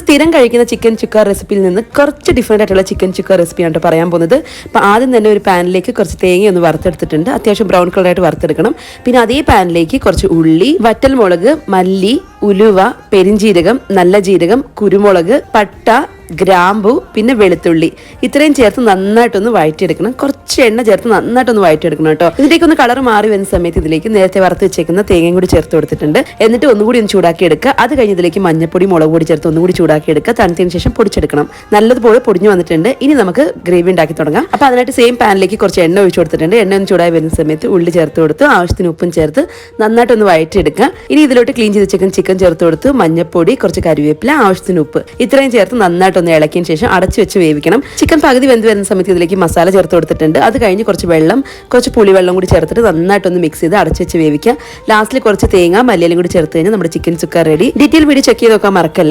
സ്ഥിരം കഴിക്കുന്ന ചിക്കൻ ചുക്ക റെസിപ്പിയിൽ നിന്ന് കുറച്ച് ഡിഫറെൻ്റ് ആയിട്ടുള്ള ചിക്കൻ ചുക്ക റെസിപ്പിയാണ് പറയാൻ പോകുന്നത്. അപ്പോൾ ആദ്യം തന്നെ ഒരു പാനിലേക്ക് കുറച്ച് തേങ്ങ ഒന്ന് വറുത്തെടുത്തിട്ടുണ്ട്. അത്യാവശ്യം ബ്രൗൺ കളറായിട്ട് വറുത്തെടുക്കണം. പിന്നെ അതേ പാനിലേക്ക് കുറച്ച് ഉള്ളി, വറ്റൽമുളക്, മല്ലി, ഉലുവ, പെരിഞ്ജീരകം, നല്ല ജീരകം, കുരുമുളക്, പട്ട, ഗ്രാമ്പു, പിന്നെ വെളുത്തുള്ളി ഇത്രയും ചേർത്ത് നന്നായിട്ടൊന്ന് വഴറ്റിയെടുക്കണം. കുറച്ച് എണ്ണ ചേർത്ത് നന്നായിട്ടൊന്ന് വഴറ്റിയെടുക്കണം കേട്ടോ. ഇതിലേക്ക് ഒന്ന് കളർ മാറി വരുന്ന സമയത്ത് ഇതിലേക്ക് നേരത്തെ വറുത്ത് വെച്ചേക്കുന്ന തേങ്ങയും കൂടി ചേർത്ത് കൊടുത്തിട്ടുണ്ട്. എന്നിട്ട് ഒന്നുകൂടി ഒന്ന് ചൂടാക്കി എടുക്കുക. അത് കഴിഞ്ഞ് ഇതിലേക്ക് മഞ്ഞപ്പൊടി, മുളക് പൊടി ചേർത്ത് ഒന്നുകൂടി ചൂടാക്കി എടുക്കുക. തണുത്തതിന് ശേഷം പൊടിച്ചെടുക്കണം. നല്ലതുപോലെ പൊടിഞ്ഞു വന്നിട്ടുണ്ട്. ഇനി നമുക്ക് ഗ്രേവി ഉണ്ടാക്കി തുടങ്ങാം. അപ്പോൾ അതിനായിട്ട് സെയിം പാനിലേക്ക് കുറച്ച് എണ്ണ ഒഴിച്ചു കൊടുത്തിട്ടുണ്ട്. എണ്ണ ഒന്ന് ചൂടായി വരുന്ന സമയത്ത് ഉള്ളി ചേർത്ത് കൊടുത്ത് ആവശ്യത്തിന് ഉപ്പും ചേർത്ത് നന്നായിട്ടൊന്ന് വഴറ്റിയെടുക്കുക. ഇനി ഇതിലോട്ട് ക്ലീൻ ചെയ്ത് വെച്ചേക്കുന്ന ചിക്കൻ ചേർത്ത് കൊടുത്ത് മഞ്ഞപ്പൊടി, കുറച്ച് കറിവേപ്പില, ആവശ്യത്തിന് ഉപ്പ് ഇത്രയും ചേർത്ത് നന്നായിട്ട് ഒന്ന് ഇളക്കിയതിന് ശേഷം അടച്ചു വെച്ച് വേവിക്കണം. ചിക്കൻ പകുതി വെന്ത് വരുന്ന സമയത്ത് ഇതിലേക്ക് മസാല ചേർത്ത് കൊടുത്തിട്ടുണ്ട്. അത് കഴിഞ്ഞ് കുറച്ച് വെള്ളം, കുറച്ച് പുളിവെള്ളം കൂടി ചേർത്തിട്ട് നന്നായിട്ടൊന്ന് മിക്സ് ചെയ്ത് അടച്ചു വെച്ച് വേവിക്കുക. ലാസ്റ്റിൽ കുറച്ച് തേങ്ങ, മല്ലിയിലും കൂടി ചേർത്ത് കഴിഞ്ഞാൽ നമ്മുടെ chicken chukka ready. Detail video check ചെയ്ത് നോക്കാൻ മറക്കല്ല.